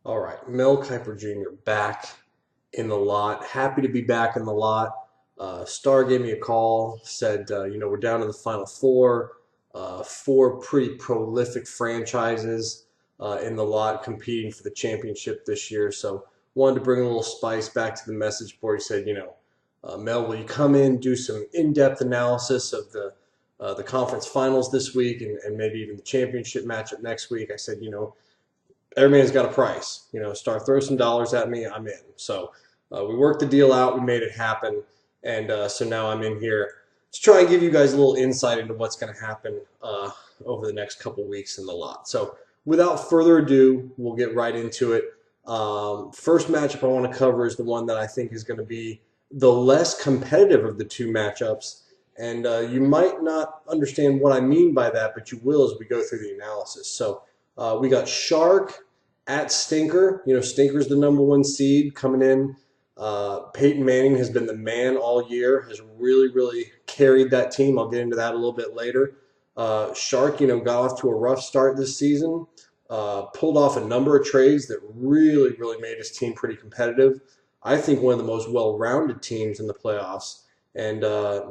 All right, Mel Kiper Jr. back in the lot. Happy to be back in the lot. Star gave me a call, said, we're down to the final four. Four pretty prolific franchises in the lot competing for the championship this year. So wanted to bring a little spice back to the message board. He said, Mel, will you come in, do some in-depth analysis of the conference finals this week and maybe even the championship matchup next week? I said, every man's got a price. Star, throw some dollars at me, I'm in. So we worked the deal out, we made it happen, and so now I'm in here to try and give you guys a little insight into what's going to happen over the next couple weeks in the lot. So without further ado, we'll get right into it. First matchup I want to cover is the one that I think is going to be the less competitive of the two matchups. And you might not understand what I mean by that, but you will as we go through the analysis. So we got Shark at Stinker. Stinker's the number one seed coming in. Peyton Manning has been the man all year, has really, really carried that team. I'll get into that a little bit later. Shark, got off to a rough start this season. Pulled off a number of trades that really, really made his team pretty competitive. I think one of the most well-rounded teams in the playoffs, and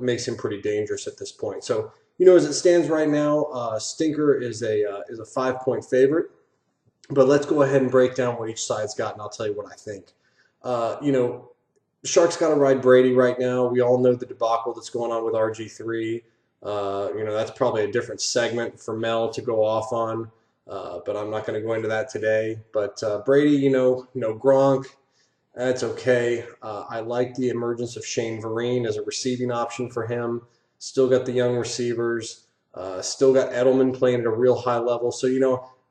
makes him pretty dangerous at this point. So, as it stands right now, Stinker is a 5-point favorite. But let's go ahead and break down what each side's got, and I'll tell you what I think. Shark's got to ride Brady right now. We all know the debacle that's going on with RG3. That's probably a different segment for Mel to go off on, but I'm not going to go into that today. But Brady, Gronk, that's okay. I like the emergence of Shane Vereen as a receiving option for him. Still got the young receivers. Still got Edelman playing at a real high level. So,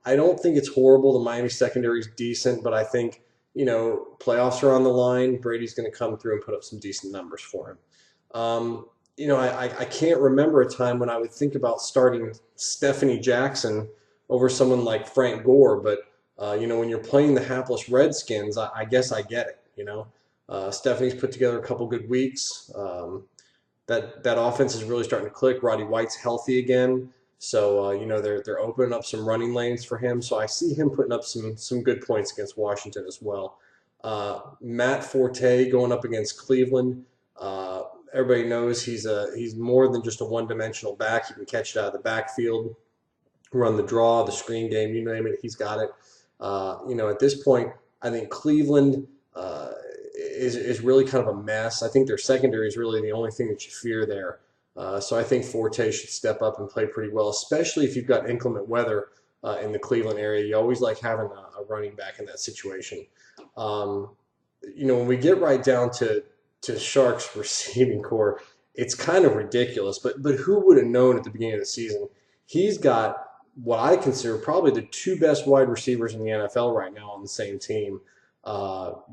I don't think it's horrible. The Miami secondary is decent, but I think, playoffs are on the line. Brady's going to come through and put up some decent numbers for him. I can't remember a time when I would think about starting Stephanie Jackson over someone like Frank Gore, but, when you're playing the hapless Redskins, I guess I get it, Stephanie's put together a couple good weeks. That offense is really starting to click. Roddy White's healthy again. So, they're opening up some running lanes for him. So I see him putting up some good points against Washington as well. Matt Forte going up against Cleveland. Everybody knows he's more than just a one-dimensional back. He can catch it out of the backfield, run the draw, the screen game, you name it, he's got it. At this point, I think Cleveland is really kind of a mess. I think their secondary is really the only thing that you fear there. So I think Forte should step up and play pretty well, especially if you've got inclement weather in the Cleveland area. You always like having a running back in that situation. When we get right down to Sharks receiving core, it's kind of ridiculous. But who would have known at the beginning of the season? He's got what I consider probably the two best wide receivers in the NFL right now on the same team.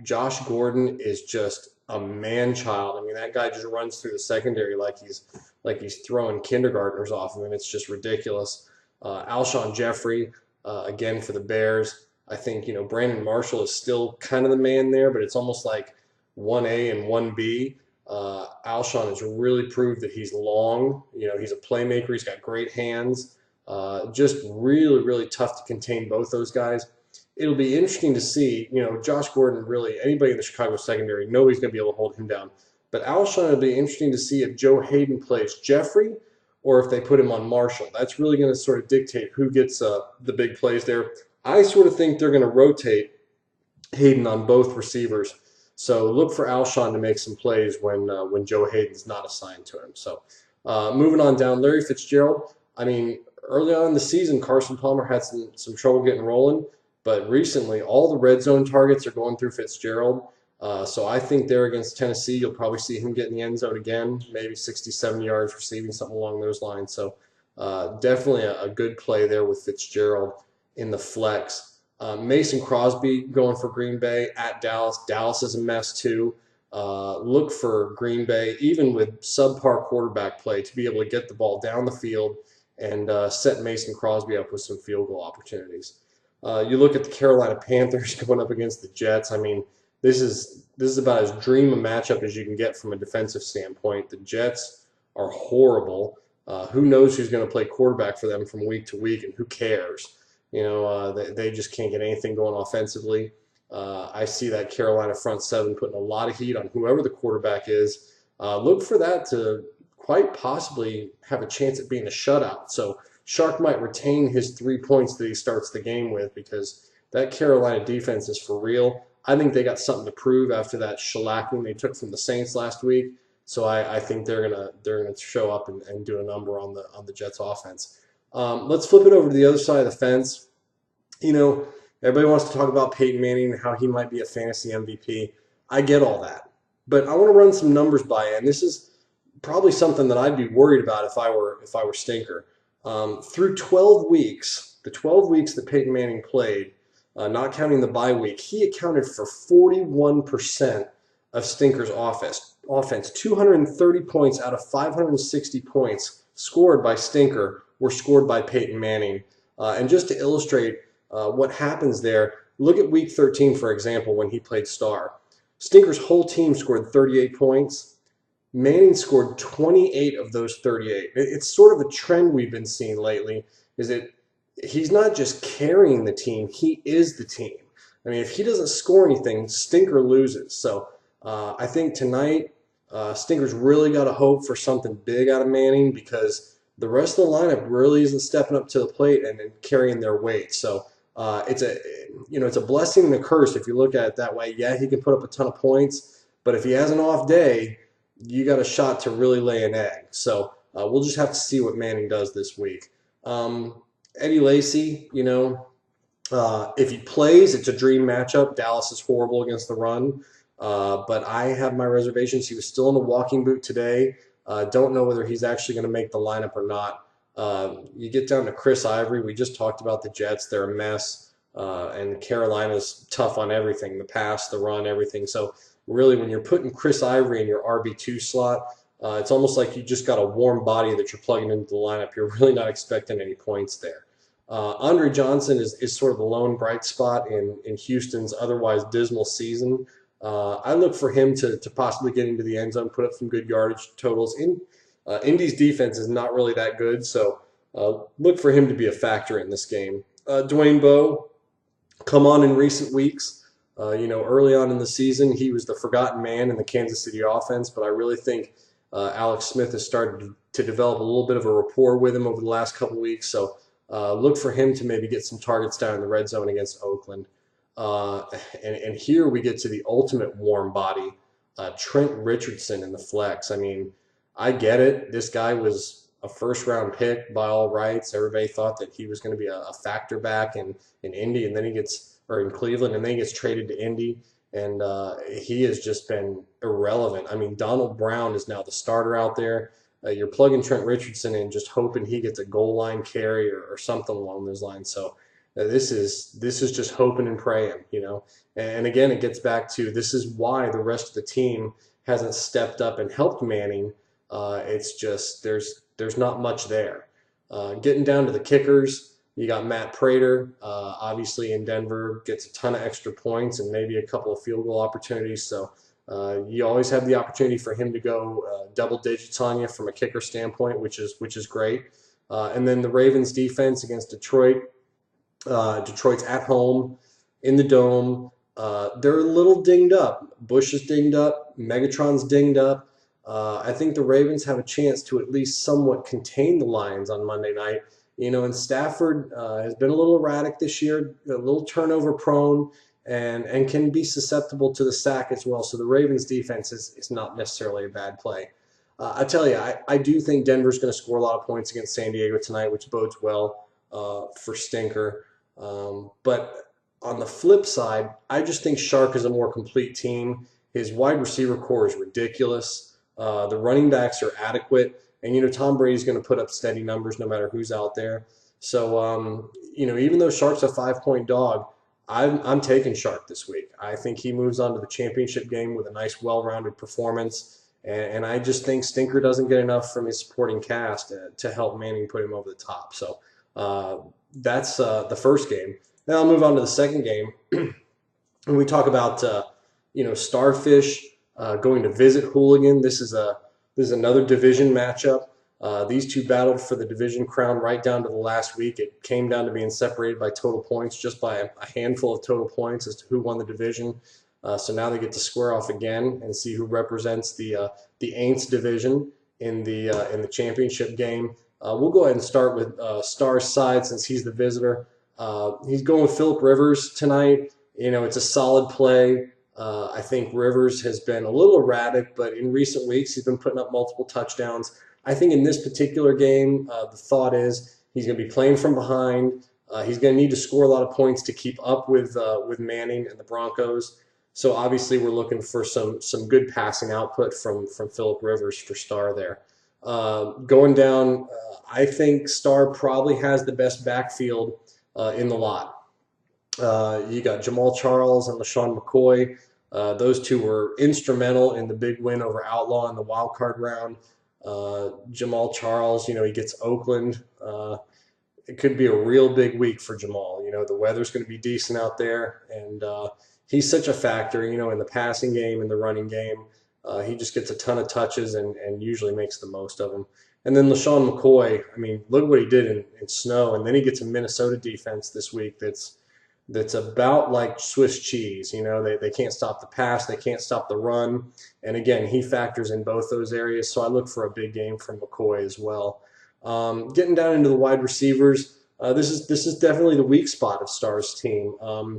Josh Gordon is just a man-child. I mean, that guy just runs through the secondary like he's throwing kindergartners off of him. It's just ridiculous. Alshon Jeffrey, again for the Bears. I think, Brandon Marshall is still kind of the man there, but it's almost like 1A and 1B. Alshon has really proved that he's long. He's a playmaker. He's got great hands. Just really, really tough to contain both those guys. It'll be interesting to see, Josh Gordon, really, anybody in the Chicago secondary, nobody's going to be able to hold him down. But Alshon, it'll be interesting to see if Joe Hayden plays Jeffrey or if they put him on Marshall. That's really going to sort of dictate who gets the big plays there. I sort of think they're going to rotate Hayden on both receivers. So look for Alshon to make some plays when Joe Hayden's not assigned to him. So moving on down, Larry Fitzgerald. I mean, early on in the season, Carson Palmer had some trouble getting rolling. But recently, all the red zone targets are going through Fitzgerald. So I think there against Tennessee, you'll probably see him get in the end zone again, maybe 67 yards receiving, something along those lines. So definitely a good play there with Fitzgerald in the flex. Mason Crosby going for Green Bay at Dallas. Dallas is a mess too. Look for Green Bay, even with subpar quarterback play, to be able to get the ball down the field and set Mason Crosby up with some field goal opportunities. You look at the Carolina Panthers going up against the Jets. I mean, this is about as dream a matchup as you can get from a defensive standpoint. The Jets are horrible. Who knows who's going to play quarterback for them from week to week, and who cares? They just can't get anything going offensively. I see that Carolina front seven putting a lot of heat on whoever the quarterback is. Look for that to quite possibly have a chance at being a shutout. So Shark might retain his 3 points that he starts the game with, because that Carolina defense is for real. I think they got something to prove after that shellacking they took from the Saints last week. So I think they're gonna show up and do a number on the Jets offense. Let's flip it over to the other side of the fence. You know, everybody wants to talk about Peyton Manning and how he might be a fantasy MVP. I get all that, but I want to run some numbers by you, and this is probably something that I'd be worried about if I were Stinker. Through 12 weeks, the 12 weeks that Peyton Manning played, not counting the bye week, he accounted for 41% of Stinker's offense. 230 points out of 560 points scored by Stinker were scored by Peyton Manning. And just to illustrate what happens there, look at week 13, for example, when he played star. Stinker's whole team scored 38 points. Manning scored 28 of those 38. It's sort of a trend we've been seeing lately, is that he's not just carrying the team, he is the team. I mean, if he doesn't score anything, Stinker loses. So I think tonight, Stinker's really got to hope for something big out of Manning, because the rest of the lineup really isn't stepping up to the plate and carrying their weight. So it's a blessing and a curse if you look at it that way. Yeah, he can put up a ton of points, but if he has an off day, you got a shot to really lay an egg. So we'll just have to see what Manning does this week. Eddie Lacy, if he plays, it's a dream matchup. Dallas is horrible against the run, but I have my reservations. He was still in a walking boot today. Don't know whether he's actually going to make the lineup or not. You get down to Chris Ivory. We just talked about the Jets. They're a mess, and Carolina's tough on everything, the pass, the run, everything. So really, when you're putting Chris Ivory in your RB2 slot, it's almost like you just got a warm body that you're plugging into the lineup. You're really not expecting any points there. Andre Johnson is sort of the lone bright spot in Houston's otherwise dismal season. I look for him to possibly get into the end zone, put up some good yardage totals. Indy's defense is not really that good, so look for him to be a factor in this game. Dwayne Bowe, come on in recent weeks. Early on in the season, he was the forgotten man in the Kansas City offense, but I really think Alex Smith has started to develop a little bit of a rapport with him over the last couple of weeks. So look for him to maybe get some targets down in the red zone against Oakland. And here we get to the ultimate warm body, Trent Richardson in the flex. I mean, I get it. This guy was a first-round pick by all rights. Everybody thought that he was going to be a factor back in Indy, and then in Cleveland, and then he gets traded to Indy, and he has just been irrelevant. I mean, Donald Brown is now the starter out there. You're plugging Trent Richardson in, just hoping he gets a goal line carry or something along those lines. So this is just hoping and praying, And again, it gets back to, this is why the rest of the team hasn't stepped up and helped Manning. It's just there's not much there. Getting down to the kickers, you got Matt Prater, obviously in Denver, gets a ton of extra points and maybe a couple of field goal opportunities. So you always have the opportunity for him to go double digits on you from a kicker standpoint, which is great. And then the Ravens defense against Detroit. Detroit's at home in the dome. They're a little dinged up. Bush is dinged up. Megatron's dinged up. I think the Ravens have a chance to at least somewhat contain the Lions on Monday night. And Stafford has been a little erratic this year, a little turnover prone, and can be susceptible to the sack as well. So the Ravens defense is not necessarily a bad play. I tell you, I do think Denver's going to score a lot of points against San Diego tonight, which bodes well for Stinker. But on the flip side, I just think Shark is a more complete team. His wide receiver core is ridiculous. The running backs are adequate. And, Tom Brady's going to put up steady numbers no matter who's out there. So, even though Shark's a 5-point dog, I'm taking Shark this week. I think he moves on to the championship game with a nice, well-rounded performance. And I just think Stinker doesn't get enough from his supporting cast to help Manning put him over the top. So that's the first game. Then I'll move on to the second game. And we talk about, Starfish going to visit Hooligan. This is another division matchup. These two battled for the division crown right down to the last week. It came down to being separated by total points, just by a handful of total points as to who won the division. So now they get to square off again and see who represents the Aints division in the championship game. We'll go ahead and start with Star's side since he's the visitor. He's going with Philip Rivers tonight. It's a solid play. I think Rivers has been a little erratic, but in recent weeks he's been putting up multiple touchdowns. I think in this particular game, the thought is he's going to be playing from behind. He's going to need to score a lot of points to keep up with Manning and the Broncos. So obviously we're looking for some good passing output from Philip Rivers for Star there. Going down, I think Star probably has the best backfield in the lot. You got Jamal Charles and LaShawn McCoy. Those two were instrumental in the big win over Outlaw in the wild card round. Jamal Charles, he gets Oakland. It could be a real big week for Jamal. The weather's going to be decent out there, and he's such a factor, in the passing game and the running game. He just gets a ton of touches and usually makes the most of them. And then LaShawn McCoy, look what he did in snow, and then he gets a Minnesota defense this week that's about like Swiss cheese. They can't stop the pass, they can't stop the run, and again, he factors in both those areas. So I look for a big game from McCoy as well. Getting down into the wide receivers, this is definitely the weak spot of Star's team.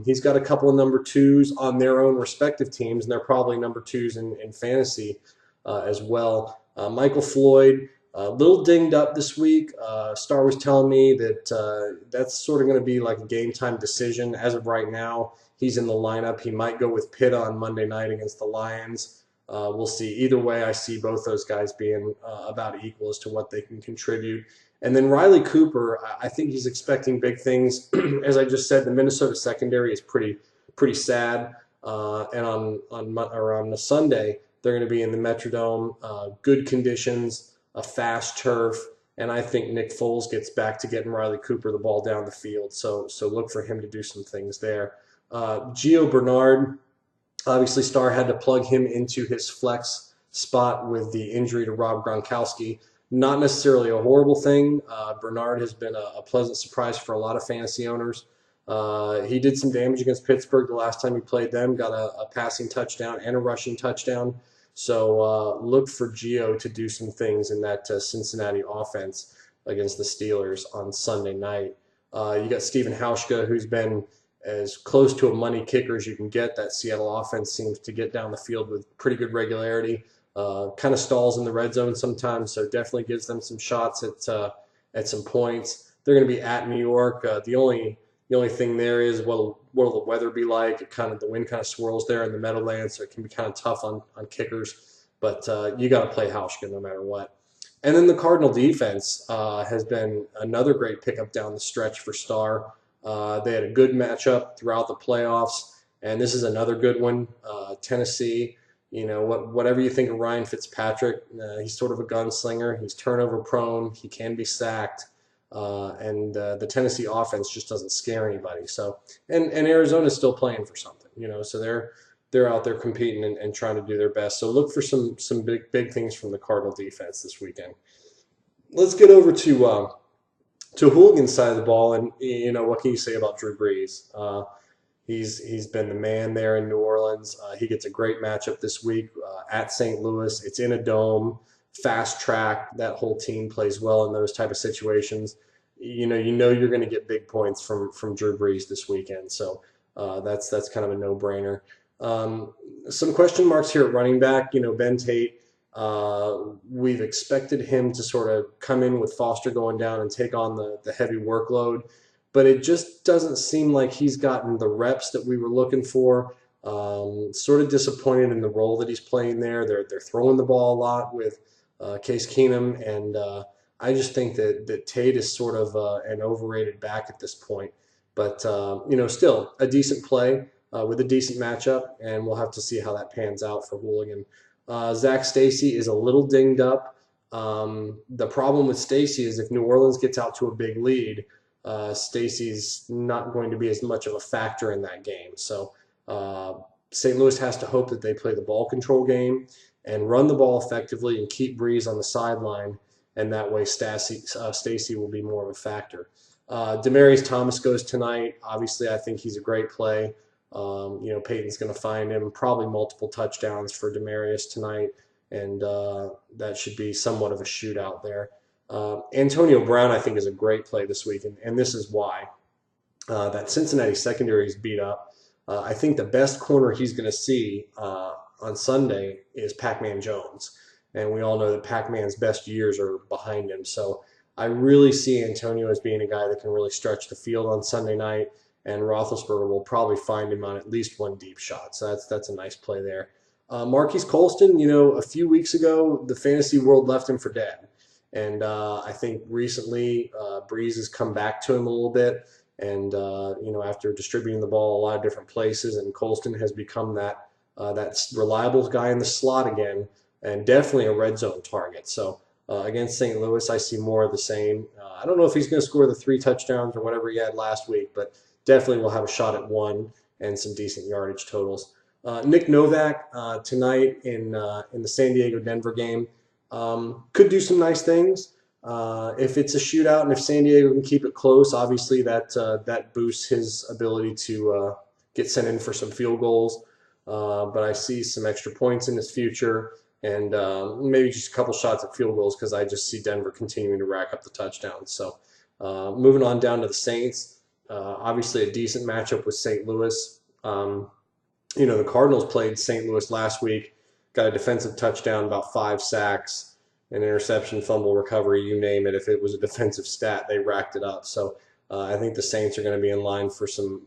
He's got a couple of number twos on their own respective teams, and they're probably number twos in fantasy as well. Michael Floyd, a little dinged up this week. Star was telling me that that's sort of going to be like a game time decision. As of right now, he's in the lineup. He might go with Pitta on Monday night against the Lions. We'll see. Either way, I see both those guys being about equal as to what they can contribute. And then Riley Cooper, I think he's expecting big things. As I just said, the Minnesota secondary is pretty sad. And on the Sunday, they're going to be in the Metrodome, good conditions, a fast turf, and I think Nick Foles gets back to getting Riley Cooper the ball down the field. So look for him to do some things there. Gio Bernard, obviously Star had to plug him into his flex spot with the injury to Rob Gronkowski. Not necessarily a horrible thing. Bernard has been a pleasant surprise for a lot of fantasy owners. He did some damage against Pittsburgh the last time he played them, got a passing touchdown and a rushing touchdown. So look for Gio to do some things in that Cincinnati offense against the Steelers on Sunday night. You got Stephen Hauschka, who's been as close to a money kicker as you can get. That Seattle offense seems to get down the field with pretty good regularity. Kind of stalls in the red zone sometimes, so definitely gives them some shots at some points. They're going to be at New York. The only thing there is what will the weather be like? The wind kind of swirls there in the Meadowlands, so it can be kind of tough on kickers. But you got to play Hauschka no matter what. And then the Cardinal defense has been another great pickup down the stretch for Star. They had a good matchup throughout the playoffs, and this is another good one. Tennessee, whatever you think of Ryan Fitzpatrick, he's sort of a gunslinger. He's turnover prone. He can be sacked. And the Tennessee offense just doesn't scare anybody. So, and Arizona's still playing for something, so they're out there competing and trying to do their best. So look for some big things from the Cardinal defense this weekend. Let's get over to Hooligan's side of the ball, and what can you say about Drew Brees? He's been the man there in New Orleans. He gets a great matchup this week at St. Louis. It's in a dome. Fast track. That whole team plays well in those type of situations. You're going to get big points from Drew Brees this weekend. So that's kind of a no-brainer. Some question marks here at running back. Ben Tate. We've expected him to sort of come in with Foster going down and take on the heavy workload, but it just doesn't seem like he's gotten the reps that we were looking for. Sort of disappointed in the role that he's playing there. They're throwing the ball a lot with Case Keenum, and I just think that Tate is sort of an overrated back at this point. But, still a decent play with a decent matchup, and we'll have to see how that pans out for Hooligan. Zach Stacy is a little dinged up. The problem with Stacy is if New Orleans gets out to a big lead, Stacy's not going to be as much of a factor in that game. So St. Louis has to hope that they play the ball control game and run the ball effectively and keep Brees on the sideline and that way Stacy will be more of a factor. Demaryius Thomas goes tonight. Obviously, I think he's a great play. Peyton's going to find him, probably multiple touchdowns for Demaryius tonight, and that should be somewhat of a shootout there. Antonio Brown, I think, is a great play this week, and this is why. That Cincinnati secondary is beat up. I think the best corner he's going to see on Sunday is Pac-Man Jones, and we all know that Pac-Man's best years are behind him. So I really see Antonio as being a guy that can really stretch the field on Sunday night, and Roethlisberger will probably find him on at least one deep shot. So that's a nice play there. Marquise Colston, a few weeks ago, the fantasy world left him for dead. And I think recently Breeze has come back to him a little bit. And, after distributing the ball a lot of different places, and Colston has become that reliable guy in the slot again, and definitely a red zone target. So against St. Louis, I see more of the same. I don't know if he's going to score the 3 touchdowns or whatever he had last week, but definitely will have a shot at 1 and some decent yardage totals. Nick Novak tonight in the San Diego-Denver game could do some nice things. If it's a shootout and if San Diego can keep it close, obviously that boosts his ability to get sent in for some field goals. But I see some extra points in his future, and maybe just a couple shots at field goals because I just see Denver continuing to rack up the touchdowns. So moving on down to the Saints, obviously a decent matchup with St. Louis. The Cardinals played St. Louis last week, got a defensive touchdown, about 5 sacks, an interception, fumble recovery, you name it. If it was a defensive stat, they racked it up. So I think the Saints are going to be in line for some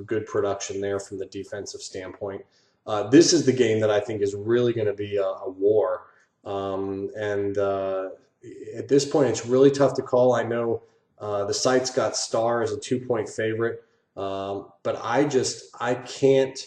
good production there from the defensive standpoint. This is the game that I think is really going to be a war. At this point, it's really tough to call. I know the site's got Star as a 2-point favorite, but I can't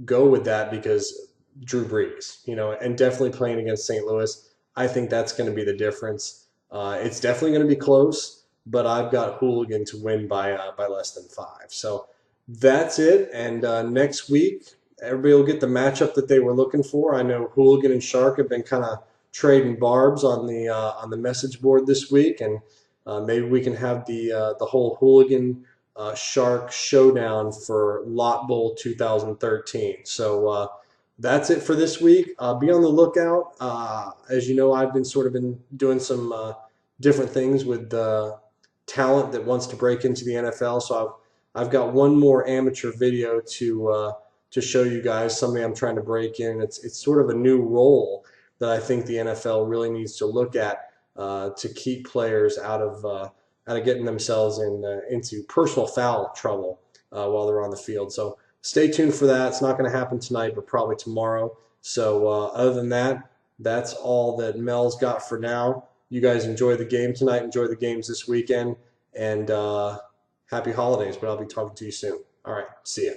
go with that because Drew Brees, and definitely playing against St. Louis. I think that's going to be the difference. It's definitely going to be close, but I've got Hooligan to win by less than 5. So that's it. And next week, everybody will get the matchup that they were looking for. I know Hooligan and Shark have been kind of trading barbs on the message board this week, and maybe we can have the whole Hooligan Shark showdown for Lot Bowl 2013. So. That's it for this week. Be on the lookout. As you know, I've been doing some different things with talent that wants to break into the NFL. So I've got one more amateur video to show you guys. Something I'm trying to break in. It's sort of a new role that I think the NFL really needs to look at to keep players out of getting themselves into personal foul trouble while they're on the field. So. Stay tuned for that. It's not going to happen tonight, but probably tomorrow. So other than that, that's all that Mel's got for now. You guys enjoy the game tonight. Enjoy the games this weekend. And happy holidays, but I'll be talking to you soon. All right. See ya.